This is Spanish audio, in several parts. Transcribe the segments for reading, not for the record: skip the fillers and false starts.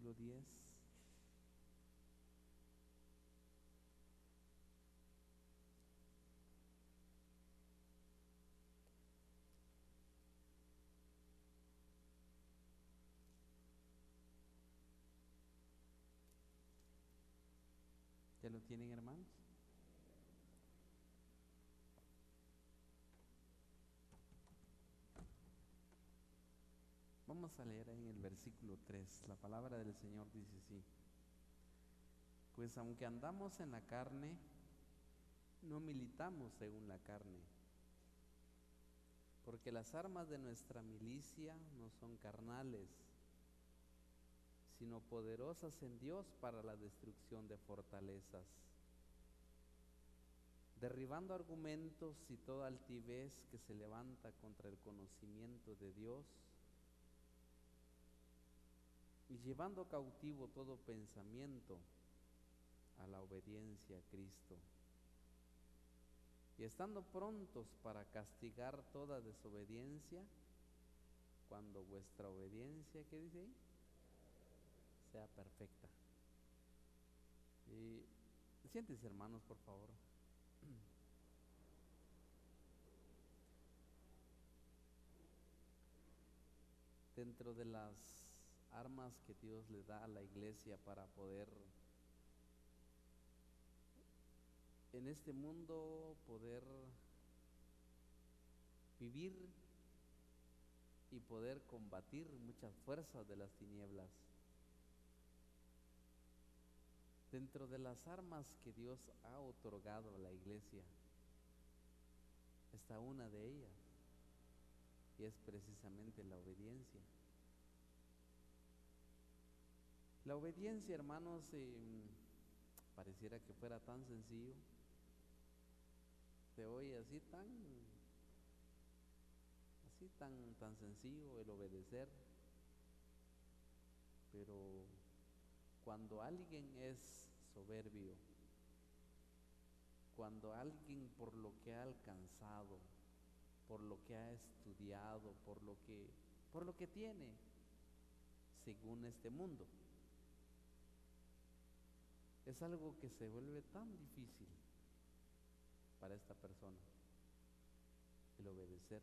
versículo 10. ¿Ya lo tienen, hermanos? Vamos a leer ahí en el versículo 3. La palabra del Señor dice así: pues aunque andamos en la carne, no militamos según la carne, porque las armas de nuestra milicia no son carnales, sino poderosas en Dios para la destrucción de fortalezas, derribando argumentos y toda altivez que se levanta contra el conocimiento de Dios, y llevando cautivo todo pensamiento a la obediencia a Cristo, y estando prontos para castigar toda desobediencia, cuando vuestra obediencia, ¿qué dice ahí?, sea perfecta. Y siéntense, hermanos, por favor. Dentro de las armas que Dios le da a la iglesia para poder en este mundo poder vivir y poder combatir muchas fuerzas de las tinieblas, dentro de las armas que Dios ha otorgado a la iglesia está una de ellas, y es precisamente la obediencia. La obediencia, hermanos, pareciera que fuera tan sencillo, se oye así tan sencillo el obedecer, pero cuando alguien es soberbio, cuando alguien por lo que ha alcanzado, por lo que ha estudiado, por lo que tiene, según este mundo, es algo que se vuelve tan difícil para esta persona, el obedecer.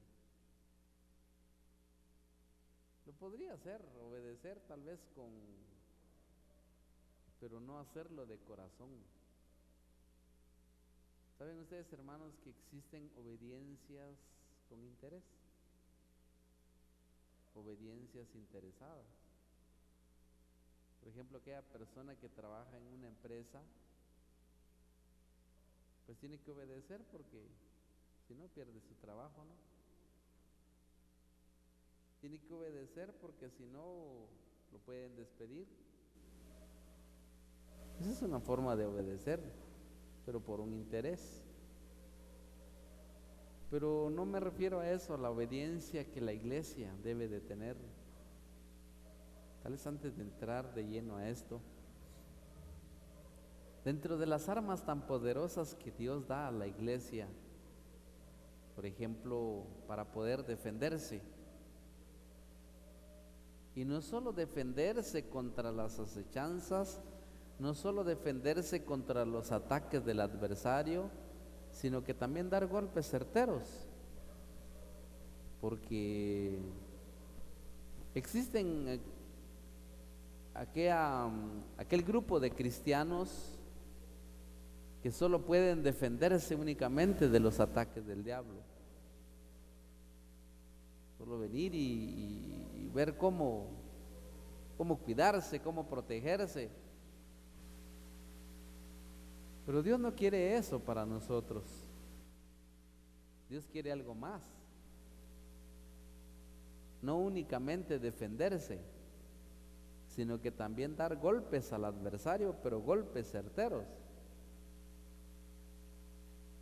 Lo podría hacer, obedecer tal vez pero no hacerlo de corazón. ¿Saben ustedes, hermanos, que existen obediencias con interés? Obediencias interesadas. Por ejemplo, aquella persona que trabaja en una empresa, pues tiene que obedecer porque si no pierde su trabajo, ¿no? Tiene que obedecer porque si no lo pueden despedir. Esa es una forma de obedecer, pero por un interés. Pero no me refiero a eso, a la obediencia que la iglesia debe de tener. Tal vez antes de entrar de lleno a esto, dentro de las armas tan poderosas que Dios da a la iglesia, por ejemplo, para poder defenderse, y no solo defenderse contra las acechanzas, no solo defenderse contra los ataques del adversario, sino que también dar golpes certeros, porque existen aquel grupo de cristianos que solo pueden defenderse únicamente de los ataques del diablo, solo venir y ver cómo cuidarse, cómo protegerse. Pero Dios no quiere eso para nosotros. Dios quiere algo más. No únicamente defenderse, sino que también dar golpes al adversario, pero golpes certeros.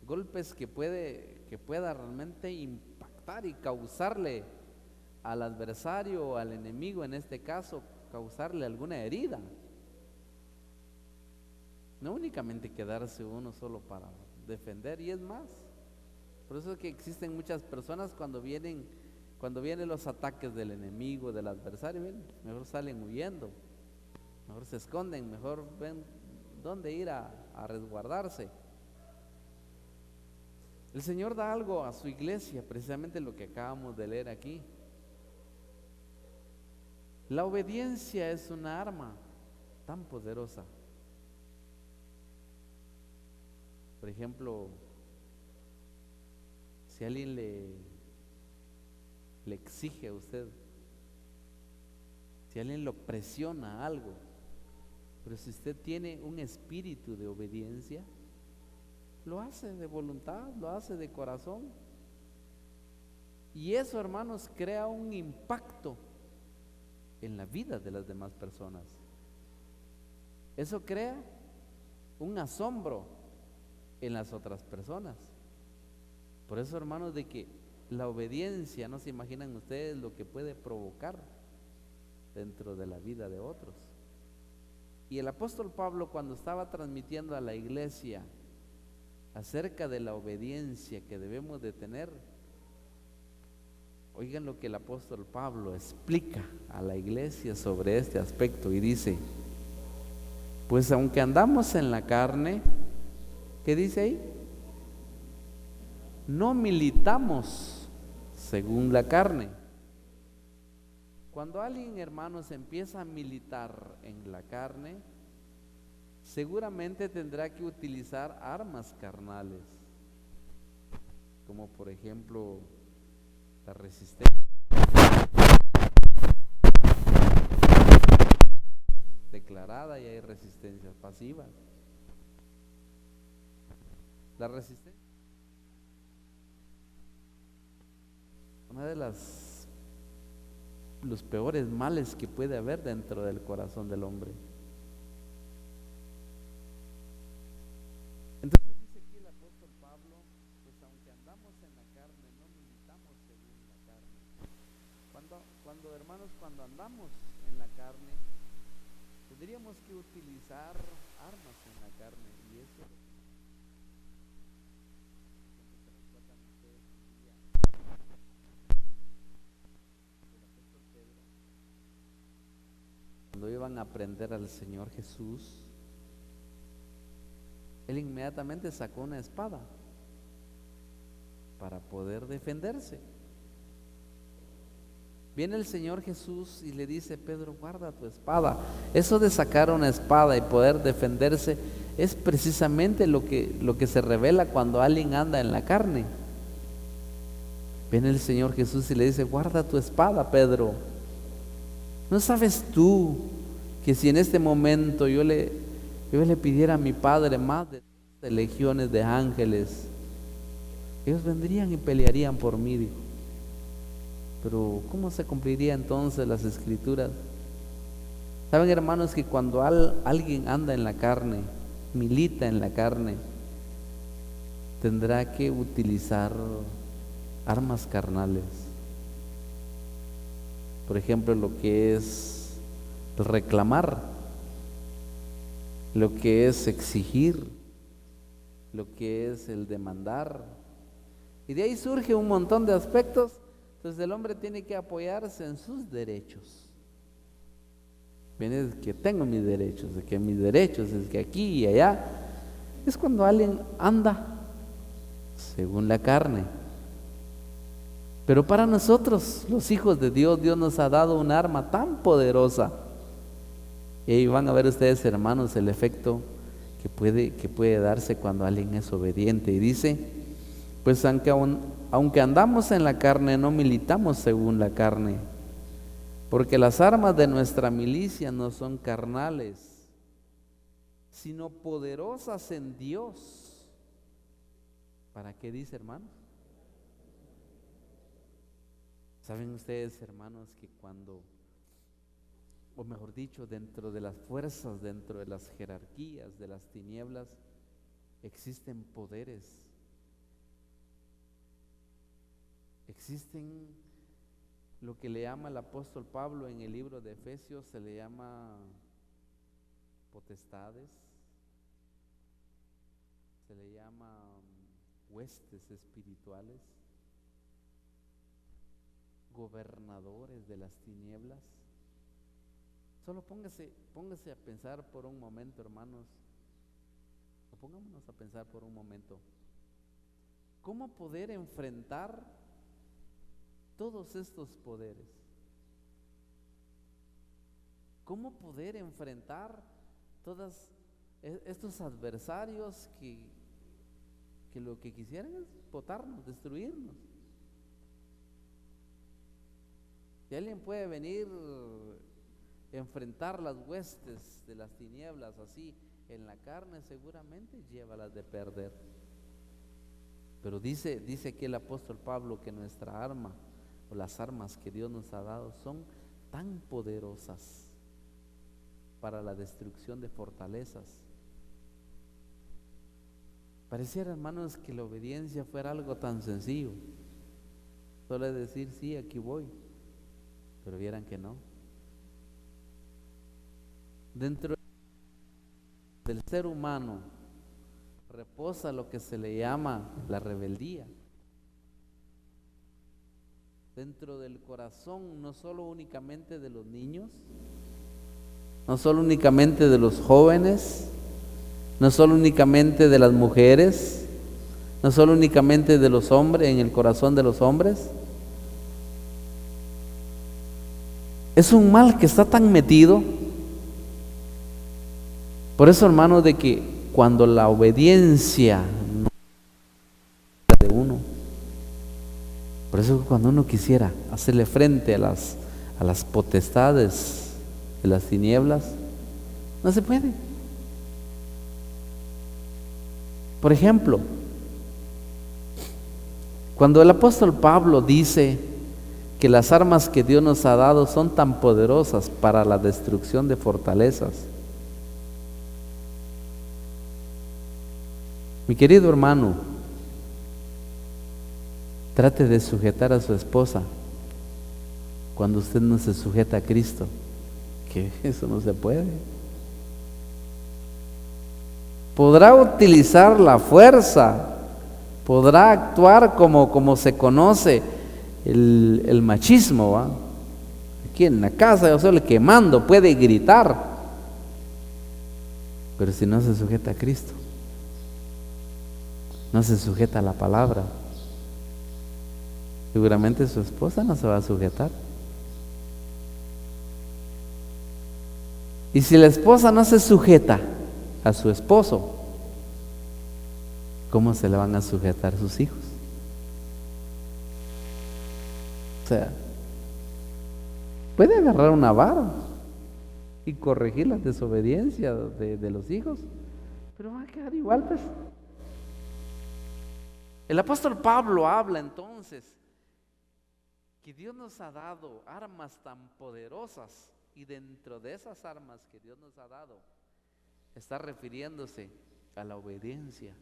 Golpes que pueda realmente impactar y causarle al adversario o al enemigo, en este caso, causarle alguna herida. No únicamente quedarse uno solo para defender, y es más. Por eso es que existen muchas personas cuando vienen los ataques del enemigo, del adversario, mejor salen huyendo. Mejor se esconden, mejor ven dónde ir a resguardarse. El Señor da algo a su iglesia, precisamente lo que acabamos de leer aquí. La obediencia es una arma tan poderosa. Por ejemplo, si alguien le exige a usted, si alguien lo presiona a algo, pero si usted tiene un espíritu de obediencia, lo hace de voluntad, lo hace de corazón. Y eso, hermanos, crea un impacto en la vida de las demás personas. Eso crea un asombro en las otras personas. Por eso, hermanos, de que la obediencia, no se imaginan ustedes lo que puede provocar dentro de la vida de otros. Y el apóstol Pablo, cuando estaba transmitiendo a la iglesia acerca de la obediencia que debemos de tener, oigan lo que el apóstol Pablo explica a la iglesia sobre este aspecto y dice: pues aunque andamos en la carne, ¿qué dice ahí? No militamos según la carne. Cuando alguien, hermanos, empieza a militar en la carne, seguramente tendrá que utilizar armas carnales, como por ejemplo la resistencia declarada y hay resistencias pasivas. La resistencia, una de los peores males que puede haber dentro del corazón del hombre. Entonces dice aquí el apóstol Pablo: pues aunque andamos en la carne, no militamos según la carne. Cuando hermanos, cuando andamos en la carne, tendríamos que utilizar armas en la carne, y eso cuando iban a aprender al Señor Jesús, Él inmediatamente sacó una espada para poder defenderse. Viene el Señor Jesús y le dice: Pedro, guarda tu espada. Eso de sacar una espada y poder defenderse es precisamente lo que se revela cuando alguien anda en la carne. Viene el Señor Jesús y le dice: guarda tu espada, Pedro. ¿No sabes tú que si en este momento yo le pidiera a mi Padre más de legiones de ángeles, ellos vendrían y pelearían por mí? Dijo. Pero ¿cómo se cumpliría entonces las escrituras? Saben, hermanos, que cuando alguien anda en la carne, milita en la carne, tendrá que utilizar armas carnales. Por ejemplo, lo que es reclamar, lo que es exigir, lo que es el demandar. Y de ahí surge un montón de aspectos. Entonces el hombre tiene que apoyarse en sus derechos. Viene de que tengo mis derechos, de que mis derechos es que aquí y allá. Es cuando alguien anda según la carne. Pero para nosotros, los hijos de Dios, Dios nos ha dado un arma tan poderosa. Y ahí van a ver ustedes, hermanos, el efecto que puede darse cuando alguien es obediente. Y dice: pues aunque andamos en la carne, no militamos según la carne, porque las armas de nuestra milicia no son carnales, sino poderosas en Dios. ¿Para qué dice, hermanos? ¿Saben ustedes, hermanos, que cuando, o mejor dicho, dentro de las fuerzas, dentro de las jerarquías de las tinieblas, existen poderes? Existen lo que le llama el apóstol Pablo en el libro de Efesios, se le llama potestades, se le llama huestes espirituales, gobernadores de las tinieblas. Solo póngase a pensar por un momento, hermanos, o pongámonos a pensar por un momento, ¿cómo poder enfrentar todos estos poderes? ¿Cómo poder enfrentar todos estos adversarios que lo que quisieran es botarnos, destruirnos? Si alguien puede venir, enfrentar las huestes de las tinieblas así en la carne, seguramente llévalas de perder. Pero dice aquí el apóstol Pablo que nuestra arma, o las armas que Dios nos ha dado, son tan poderosas para la destrucción de fortalezas. Pareciera, hermanos, que la obediencia fuera algo tan sencillo, solo es decir, sí, aquí voy, pero vieran que no. Dentro del ser humano reposa lo que se le llama la rebeldía. Dentro del corazón, no solo únicamente de los niños, no solo únicamente de los jóvenes, no solo únicamente de las mujeres, no solo únicamente de los hombres, en el corazón de los hombres. Es un mal que está tan metido. Por eso, hermano, de que cuando la obediencia no es de uno, por eso cuando uno quisiera hacerle frente a las potestades de las tinieblas, no se puede. Por ejemplo, cuando el apóstol Pablo dice que las armas que Dios nos ha dado son tan poderosas para la destrucción de fortalezas, mi querido hermano, trate de sujetar a su esposa cuando usted no se sujeta a Cristo, que eso no se puede. Podrá utilizar la fuerza, podrá actuar como se conoce el machismo, ¿va? Aquí en la casa, yo solo quemando, puede gritar, pero si no se sujeta a Cristo, no se sujeta a la palabra, seguramente su esposa no se va a sujetar. Y si la esposa no se sujeta a su esposo, ¿cómo se le van a sujetar sus hijos? O sea, puede agarrar una vara y corregir la desobediencia de los hijos, pero va a quedar igual, pues. El apóstol Pablo habla entonces que Dios nos ha dado armas tan poderosas, y dentro de esas armas que Dios nos ha dado está refiriéndose a la obediencia.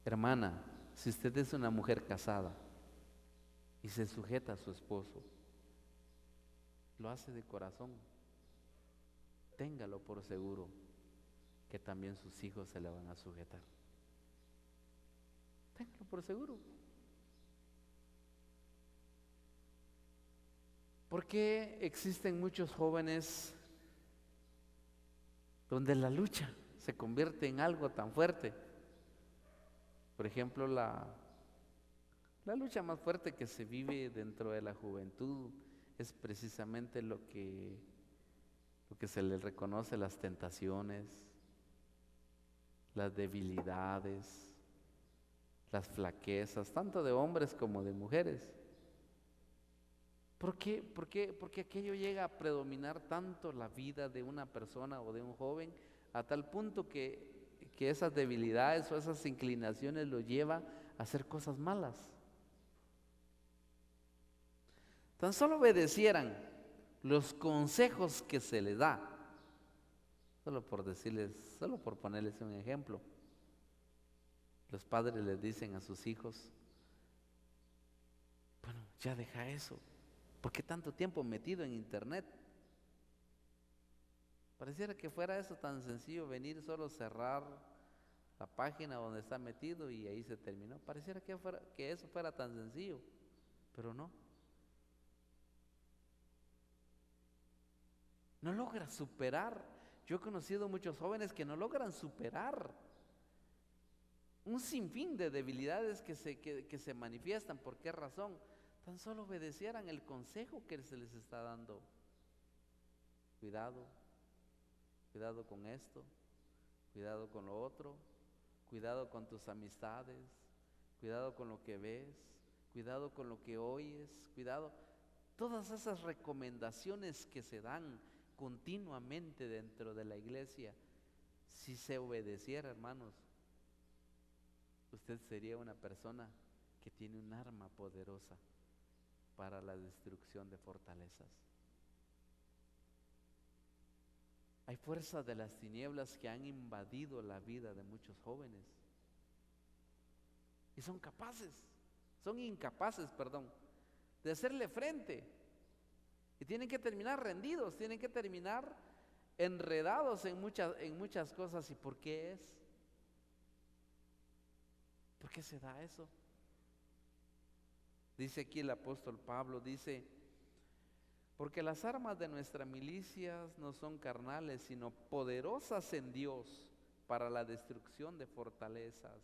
Hermana, si usted es una mujer casada y se sujeta a su esposo, lo hace de corazón, téngalo por seguro que también sus hijos se le van a sujetar. Téngalo por seguro. ¿Por qué existen muchos jóvenes donde la lucha se convierte en algo tan fuerte? Por ejemplo, la lucha más fuerte que se vive dentro de la juventud es precisamente lo que se le reconoce: las tentaciones, las debilidades, las flaquezas, tanto de hombres como de mujeres. ¿Por qué? Porque aquello llega a predominar tanto la vida de una persona o de un joven, a tal punto que esas debilidades o esas inclinaciones lo lleva a hacer cosas malas. Tan solo obedecieran los consejos que se les da, solo por ponerles un ejemplo. Los padres les dicen a sus hijos: bueno, ya deja eso. ¿Por qué tanto tiempo metido en internet? Pareciera que fuera eso tan sencillo, venir solo cerrar la página donde está metido y ahí se terminó. Pareciera que eso fuera tan sencillo, pero no. no logra superar. Yo he conocido muchos jóvenes que no logran superar un sinfín de debilidades que se manifiestan. ¿Por qué razón? Tan solo obedecieran el consejo que se les está dando. Cuidado, cuidado con esto, cuidado con lo otro, cuidado con tus amistades, cuidado con lo que ves, cuidado con lo que oyes, cuidado. Todas esas recomendaciones que se dan continuamente dentro de la iglesia, si se obedeciera, hermanos, usted sería una persona que tiene un arma poderosa para la destrucción de fortalezas. Hay fuerzas de las tinieblas que han invadido la vida de muchos jóvenes y son incapaces, de hacerle frente, y tienen que terminar rendidos, tienen que terminar enredados en muchas cosas. ¿Y por qué es? ¿Por qué se da eso? Dice aquí el apóstol Pablo, dice: porque las armas de nuestras milicias no son carnales, sino poderosas en Dios para la destrucción de fortalezas,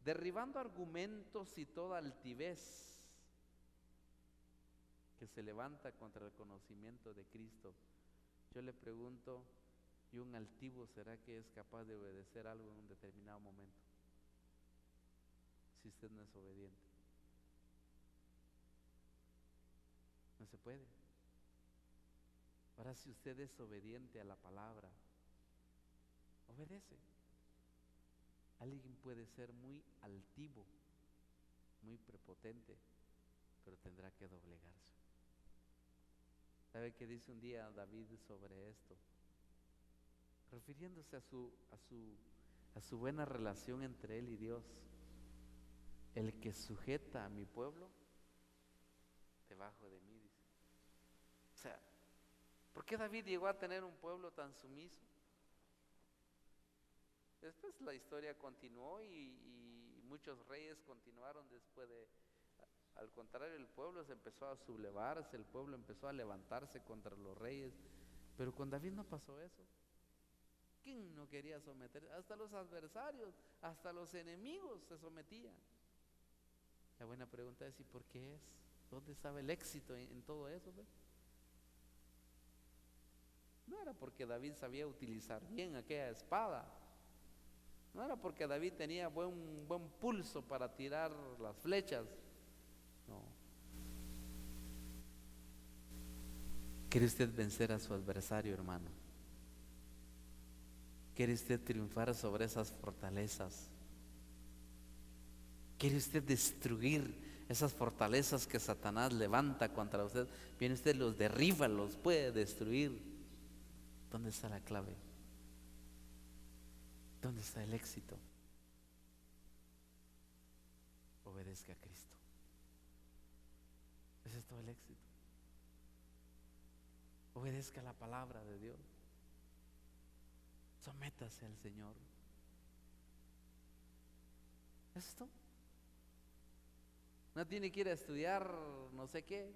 derribando argumentos y toda altivez que se levanta contra el conocimiento de Cristo. Yo le pregunto, ¿y un altivo será que es capaz de obedecer algo en un determinado momento? Si usted no es obediente, no se puede. Ahora, si usted es obediente a la palabra, obedece. Alguien puede ser muy altivo, muy prepotente, pero tendrá que doblegarse. ¿Sabe qué dice un día David sobre esto? Refiriéndose a su buena relación entre él y Dios: el que sujeta a mi pueblo debajo de mí, dice. O sea, ¿por qué David llegó a tener un pueblo tan sumiso? Después la historia continuó y muchos reyes continuaron después de. Al contrario, el pueblo se empezó a sublevarse, el pueblo empezó a levantarse contra los reyes, pero con David no pasó eso. ¿Quién no quería someter? Hasta los adversarios, hasta los enemigos se sometían. La buena pregunta es: ¿y por qué es? ¿Dónde estaba el éxito en todo eso? No era porque David sabía utilizar bien aquella espada, no era porque David tenía buen pulso para tirar las flechas. No. ¿Quiere usted vencer a su adversario, hermano? ¿Quiere usted triunfar sobre esas fortalezas? ¿Quiere usted destruir esas fortalezas que Satanás levanta contra usted? Viene usted, los derriba, los puede destruir. ¿Dónde está la clave? ¿Dónde está el éxito? Obedezca a Cristo. Ese es todo el éxito. Obedezca la palabra de Dios. Sométase al Señor. Esto. No tiene que ir a estudiar no sé qué.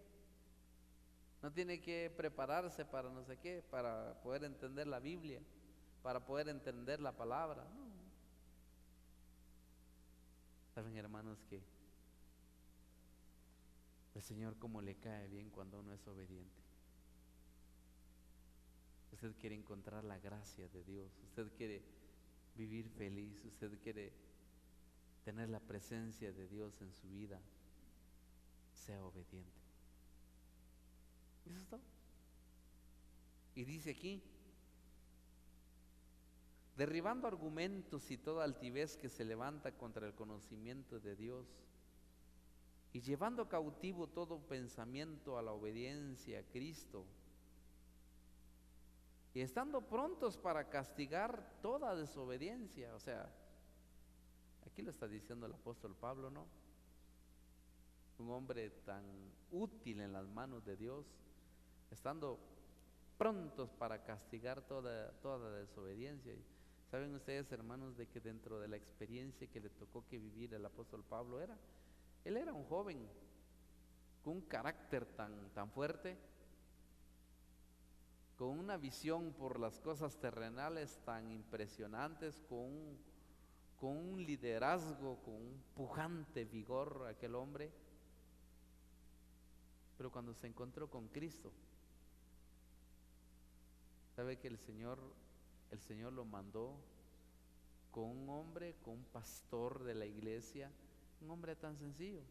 No tiene que prepararse para no sé qué, para poder entender la Biblia, para poder entender la palabra. No. Saben, hermanos, que el Señor cómo le cae bien cuando uno es obediente. Usted quiere encontrar la gracia de Dios, usted quiere vivir feliz, usted quiere tener la presencia de Dios en su vida. Sea obediente. Eso es todo. Y dice aquí: derribando argumentos y toda altivez que se levanta contra el conocimiento de Dios, y llevando cautivo todo pensamiento a la obediencia a Cristo, y estando prontos para castigar toda desobediencia. O sea, aquí lo está diciendo el apóstol Pablo, ¿no? Un hombre tan útil en las manos de Dios, estando prontos para castigar toda desobediencia. ¿Saben ustedes, hermanos, de que dentro de la experiencia que le tocó que vivir el apóstol Pablo él era un joven con un carácter tan fuerte, con una visión por las cosas terrenales tan impresionantes, con un liderazgo, con un pujante vigor aquel hombre. Pero cuando se encontró con Cristo, sabe que el Señor lo mandó con un hombre, con un pastor de la iglesia, un hombre tan sencillo.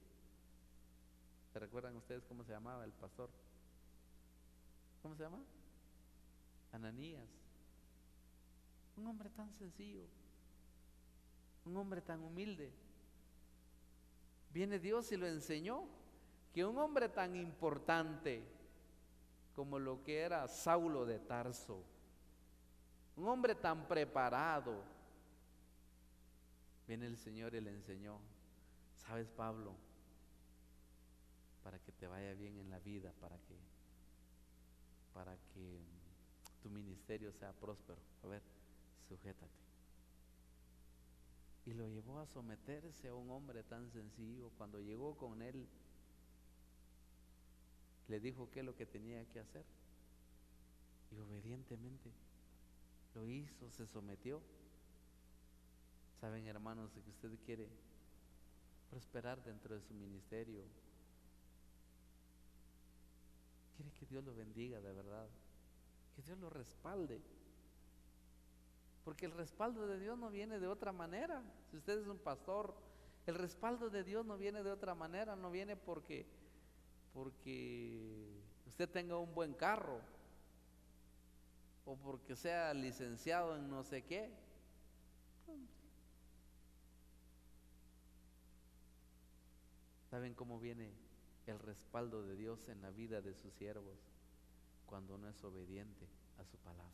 ¿Se recuerdan ustedes cómo se llamaba el pastor? ¿Cómo se llama? Ananías. Un hombre tan sencillo, un hombre tan humilde. Viene Dios y lo enseñó, que un hombre tan importante como lo que era Saulo de Tarso, un hombre tan preparado, viene el Señor y le enseñó: sabes, Pablo, para que te vaya bien en la vida, para que tu ministerio sea próspero, a ver, sujétate. Y lo llevó a someterse a un hombre tan sencillo. Cuando llegó con él, le dijo qué es lo que tenía que hacer, y obedientemente lo hizo, se sometió. Saben, hermanos, que usted quiere prosperar dentro de su ministerio, quiere que Dios lo bendiga de verdad, que Dios lo respalde, porque el respaldo de Dios no viene de otra manera. Si usted es un pastor, el respaldo de Dios no viene de otra manera, no viene porque usted tenga un buen carro o porque sea licenciado en no sé qué. ¿Saben cómo viene el respaldo de Dios en la vida de sus siervos? Cuando uno es obediente a su palabra.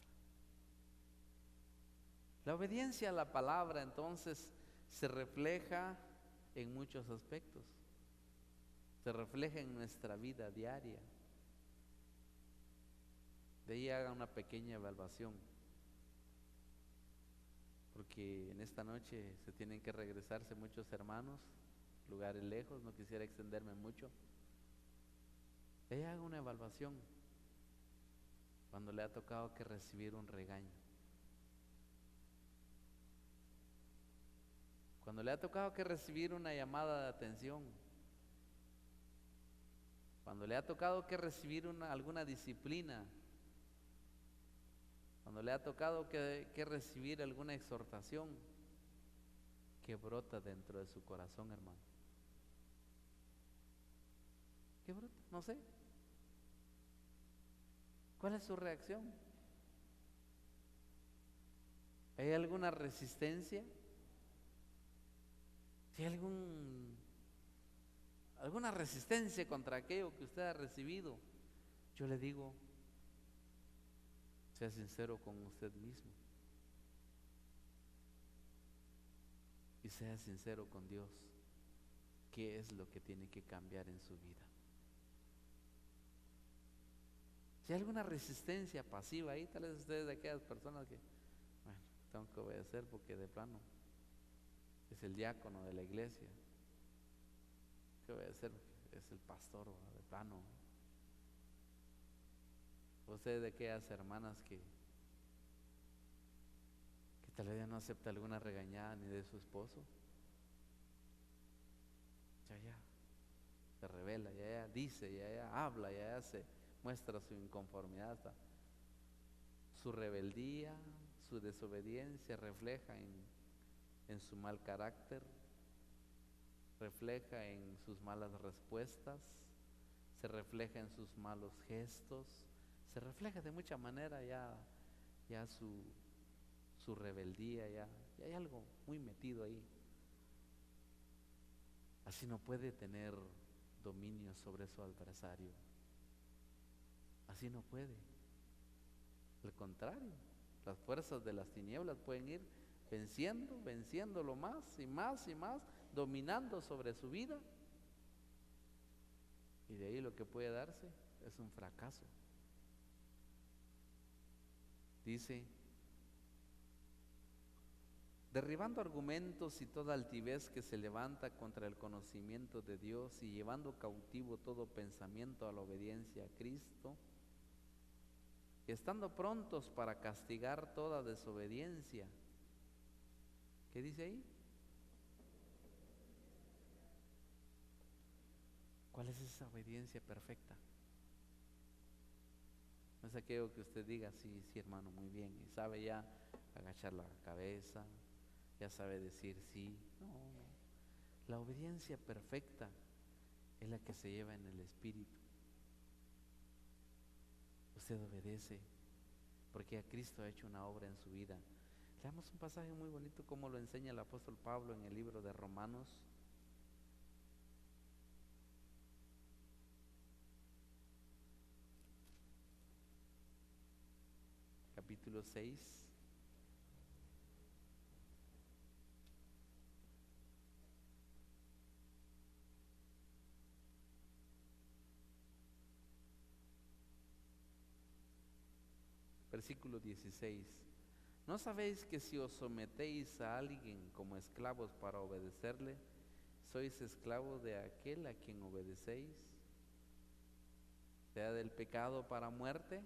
La obediencia a la palabra entonces se refleja en muchos aspectos, se refleja en nuestra vida diaria. De ahí haga una pequeña evaluación, porque en esta noche se tienen que regresarse muchos hermanos, lugares lejos, no quisiera extenderme mucho. De ahí haga una evaluación cuando le ha tocado que recibir un regaño, cuando le ha tocado que recibir una llamada de atención, cuando le ha tocado que recibir alguna disciplina, cuando le ha tocado que recibir alguna exhortación que brota dentro de su corazón, hermano. ¿Qué brota? No sé. ¿Cuál es su reacción? ¿Hay alguna resistencia? ¿Si hay alguna resistencia contra aquello que usted ha recibido? Yo le digo, sea sincero con usted mismo y sea sincero con Dios. ¿Qué es lo que tiene que cambiar en su vida? Si hay alguna resistencia pasiva ahí, tal vez ustedes de aquellas personas que, bueno, tengo que obedecer porque de plano es el diácono de la iglesia, que obedecer porque es el pastor, de plano. Ustedes de aquellas hermanas que tal vez ya no acepta alguna regañada ni de su esposo, ya se revela, ya dice, ya habla, ya se muestra su inconformidad, hasta su rebeldía, su desobediencia refleja en su mal carácter, refleja en sus malas respuestas, se refleja en sus malos gestos, se refleja de mucha manera ya su rebeldía, ya hay algo muy metido ahí. Así no puede tener dominio sobre su adversario. Así no puede. Al contrario, las fuerzas de las tinieblas pueden ir venciéndolo más y más y más, dominando sobre su vida. Y de ahí lo que puede darse es un fracaso. Dice: derribando argumentos y toda altivez que se levanta contra el conocimiento de Dios y llevando cautivo todo pensamiento a la obediencia a Cristo, estando prontos para castigar toda desobediencia. ¿Qué dice ahí? ¿Cuál es esa obediencia perfecta? No es aquello que usted diga, sí, sí hermano, muy bien, y sabe ya agachar la cabeza, ya sabe decir sí. No, no. La obediencia perfecta es la que se lleva en el Espíritu. Usted obedece porque a Cristo ha hecho una obra en su vida. Leamos un pasaje muy bonito como lo enseña el apóstol Pablo en el libro de Romanos. Capítulo 6. Versículo 16. ¿No sabéis que si os sometéis a alguien como esclavos para obedecerle, sois esclavos de aquel a quien obedecéis? Sea del pecado para muerte,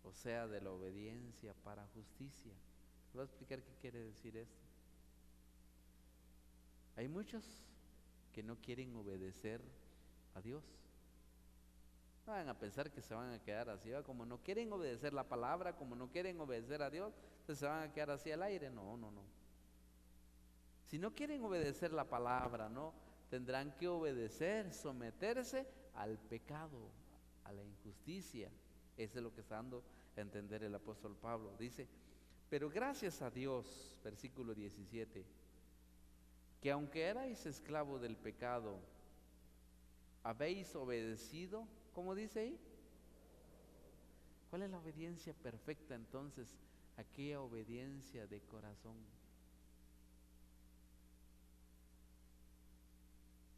o sea de la obediencia para justicia. Voy a explicar qué quiere decir esto. Hay muchos que no quieren obedecer a Dios. No van a pensar que se van a quedar así, ¿va? Como no quieren obedecer la palabra, como no quieren obedecer a Dios, entonces se van a quedar así al aire. No, no, no. Si no quieren obedecer la palabra, no, tendrán que obedecer, someterse al pecado, a la injusticia. Eso es lo que está dando a entender el apóstol Pablo. Dice, pero gracias a Dios, versículo 17, que aunque erais esclavos del pecado, habéis obedecido, ¿cómo dice ahí? ¿Cuál es la obediencia perfecta entonces? Aquella obediencia de corazón.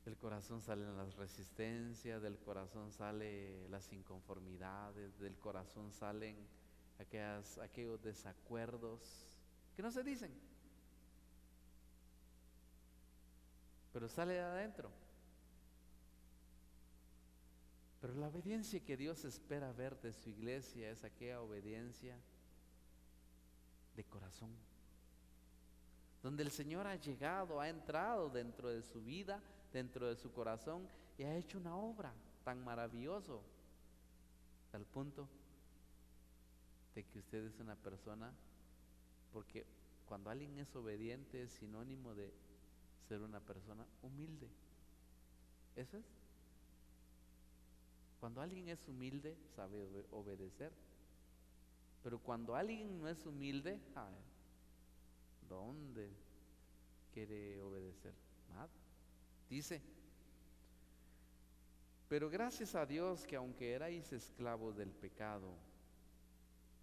Del corazón salen las resistencias, del corazón salen las inconformidades, del corazón salen aquellos desacuerdos que no se dicen, pero sale de adentro. Pero la obediencia que Dios espera ver de su iglesia es aquella obediencia de corazón, donde el Señor ha llegado, ha entrado dentro de su vida, dentro de su corazón y ha hecho una obra tan maravillosa, al punto de que usted es una persona, porque cuando alguien es obediente es sinónimo de ser una persona humilde. Eso es. Cuando alguien es humilde, sabe obedecer. Pero cuando alguien no es humilde, ay, ¿dónde quiere obedecer? Nada. Dice, pero gracias a Dios que aunque erais esclavos del pecado,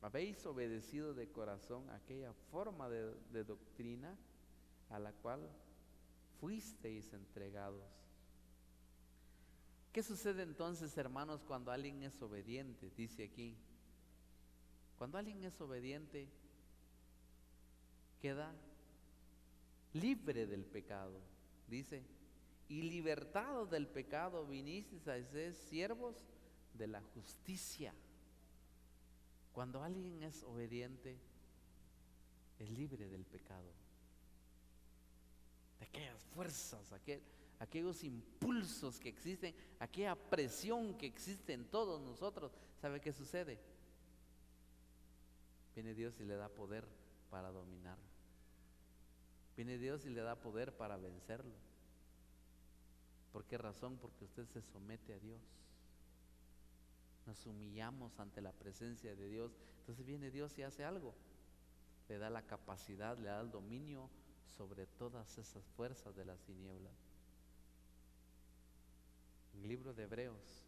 habéis obedecido de corazón aquella forma de doctrina a la cual fuisteis entregados. ¿Qué sucede entonces, hermanos, cuando alguien es obediente? Dice aquí, cuando alguien es obediente, queda libre del pecado. Dice, y libertados del pecado vinisteis a ser siervos de la justicia. Cuando alguien es obediente, es libre del pecado, de aquellas fuerzas, aquellos impulsos que existen, aquella presión que existe en todos nosotros. ¿Sabe qué sucede? Viene Dios y le da poder para dominarlo. Viene Dios y le da poder para vencerlo. ¿Por qué razón? Porque usted se somete a Dios. Nos humillamos ante la presencia de Dios. Entonces viene Dios y hace algo. Le da la capacidad, le da el dominio sobre todas esas fuerzas de las tinieblas. En el libro de Hebreos,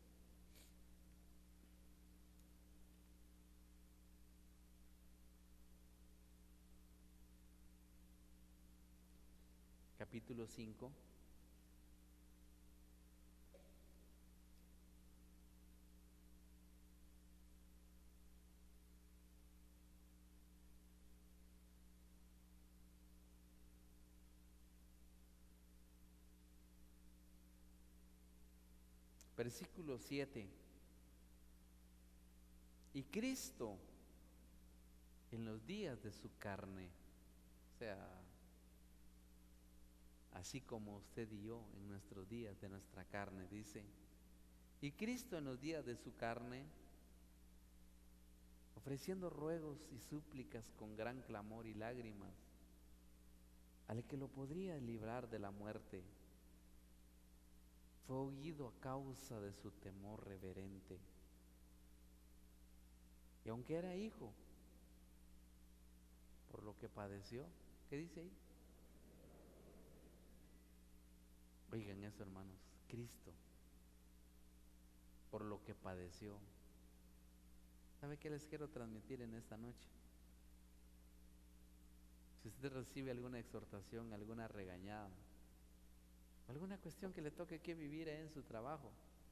capítulo 5, versículo 7. Y Cristo, en los días de su carne, o sea, así como usted y yo en nuestros días de nuestra carne, dice, y Cristo en los días de su carne, ofreciendo ruegos y súplicas con gran clamor y lágrimas, al que lo podría librar de la muerte, fue oído a causa de su temor reverente. Y aunque era hijo, por lo que padeció, ¿qué dice ahí? Oigan eso, hermanos, Cristo, por lo que padeció. ¿Sabe qué les quiero transmitir en esta noche? Si usted recibe alguna exhortación, alguna regañada, alguna cuestión que le toque que vivir en su trabajo,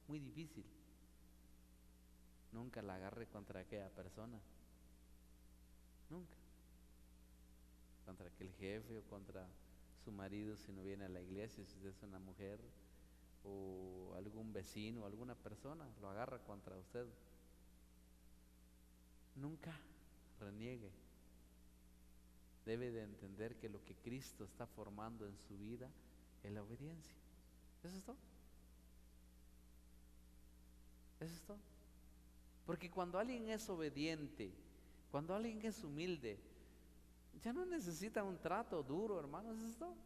muy difícil, nunca la agarre contra aquella persona, nunca, contra aquel jefe o contra su marido si no viene a la iglesia, si usted es una mujer, o algún vecino, alguna persona, lo agarra contra usted. Nunca reniegue. Debe de entender que lo que Cristo está formando en su vida es la obediencia. Eso es todo. Eso es todo. Porque cuando alguien es obediente, cuando alguien es humilde, ya no necesita un trato duro, hermanos. Eso es todo.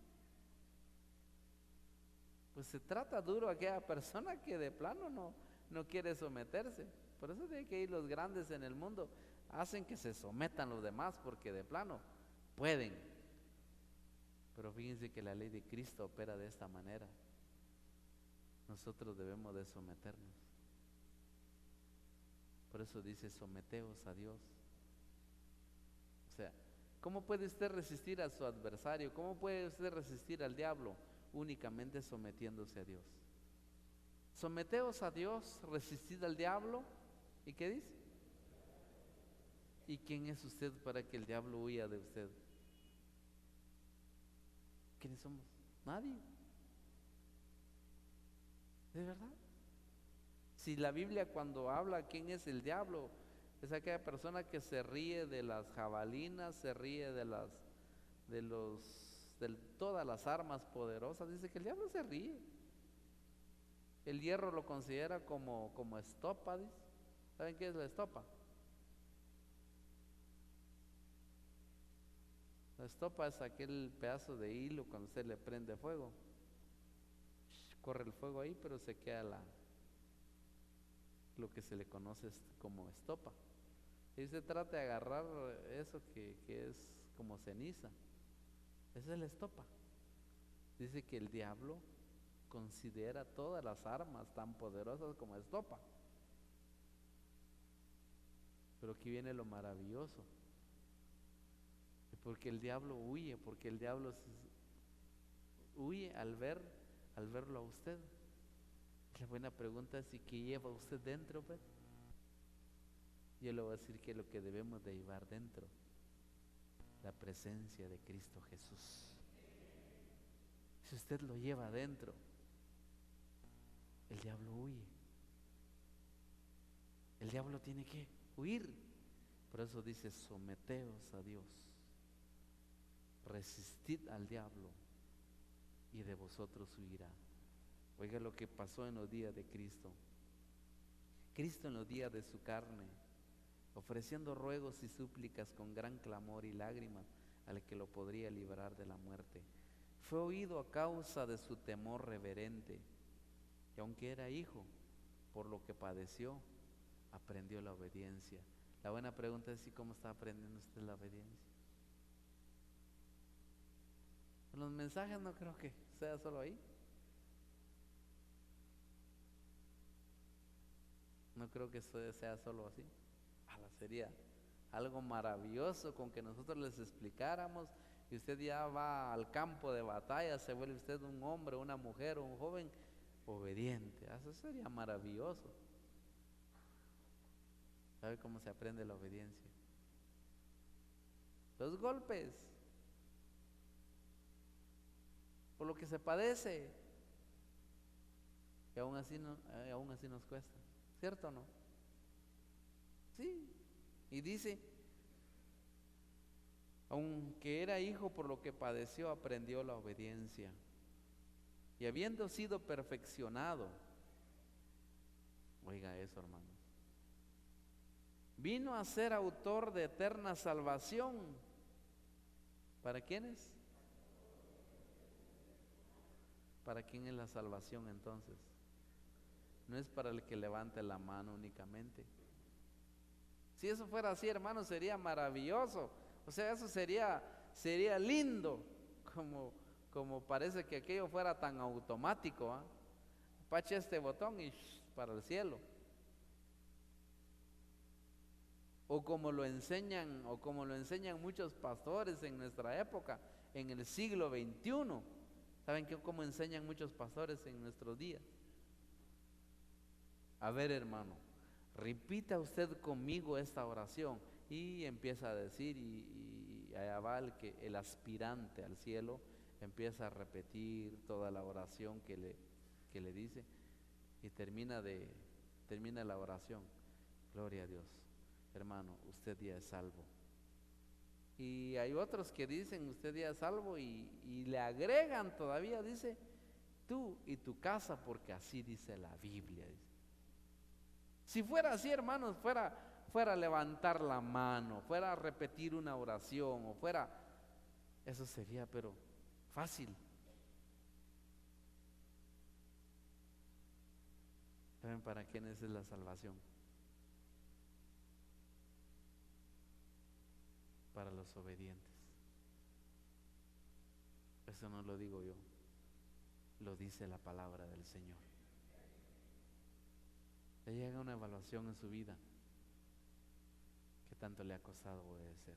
Pues se trata duro a aquella persona que de plano no quiere someterse. Por eso tiene que ir los grandes en el mundo, hacen que se sometan los demás porque de plano pueden. Pero fíjense que la ley de Cristo opera de esta manera. Nosotros debemos de someternos. Por eso dice, someteos a Dios. O sea, ¿cómo puede usted resistir a su adversario? ¿Cómo puede usted resistir al diablo? Únicamente sometiéndose a Dios. Someteos a Dios, resistid al diablo. ¿Y qué dice? ¿Y quién es usted para que el diablo huya de usted? ¿Quiénes somos? Nadie. ¿De verdad? Si la Biblia cuando habla quién es el diablo, es aquella persona que se ríe de las jabalinas, se ríe de todas las armas poderosas. Dice que el diablo se ríe. El hierro lo considera como estopa, dice. ¿Saben qué es la estopa? La estopa es aquel pedazo de hilo cuando usted le prende fuego. Corre el fuego ahí, pero se queda lo que se le conoce como estopa. Y usted trata de agarrar eso que es como ceniza. Esa es la estopa. Dice que el diablo considera todas las armas tan poderosas como estopa. Pero aquí viene lo maravilloso. Porque el diablo huye, porque el diablo huye al verlo a usted. La buena pregunta es: ¿y qué lleva usted dentro, pues? Yo le voy a decir que lo que debemos de llevar dentro, la presencia de Cristo Jesús. Si usted lo lleva adentro, el diablo huye. El diablo tiene que huir. Por eso dice: someteos a Dios, resistid al diablo y de vosotros huirá. Oiga lo que pasó en los días de Cristo. Cristo en los días de su carne, ofreciendo ruegos y súplicas con gran clamor y lágrimas al que lo podría librar de la muerte, fue oído a causa de su temor reverente, y aunque era hijo, por lo que padeció, aprendió la obediencia. La buena pregunta es: ¿y cómo está aprendiendo usted la obediencia? En los mensajes no creo que sea solo ahí. No creo que eso sea solo así. Sería algo maravilloso con que nosotros les explicáramos y usted ya va al campo de batalla, se vuelve usted un hombre, una mujer o un joven obediente. Eso sería maravilloso. ¿Sabe cómo se aprende la obediencia? Los golpes, por lo que se padece, y aún así nos cuesta, ¿cierto o no? Sí. Y dice, aunque era hijo, por lo que padeció, aprendió la obediencia. Y habiendo sido perfeccionado, oiga eso, hermanos, vino a ser autor de eterna salvación. ¿Para quiénes? ¿Para quién es la salvación entonces? No es para el que levante la mano únicamente. Si eso fuera así, hermanos, sería maravilloso. O sea, eso sería lindo, como parece que aquello fuera tan automático, ¿ah? Pache este botón y para el cielo. O como lo enseñan muchos pastores en nuestra época, en el siglo XXI. ¿Saben cómo enseñan muchos pastores en nuestros días? A ver, hermano, repita usted conmigo esta oración. Y empieza a decir, y allá va el aspirante al cielo, empieza a repetir toda la oración que le dice, y termina la oración. Gloria a Dios, hermano, usted ya es salvo. Y hay otros que dicen, usted ya es salvo, y le agregan todavía, dice, tú y tu casa, porque así dice la Biblia, dice. Si fuera así, hermanos, fuera a levantar la mano, fuera a repetir una oración, eso sería, pero fácil. ¿Saben para quiénes es la salvación? Para los obedientes. Eso no lo digo yo, lo dice la palabra del Señor. Le llega una evaluación en su vida. ¿Qué tanto le ha costado obedecer?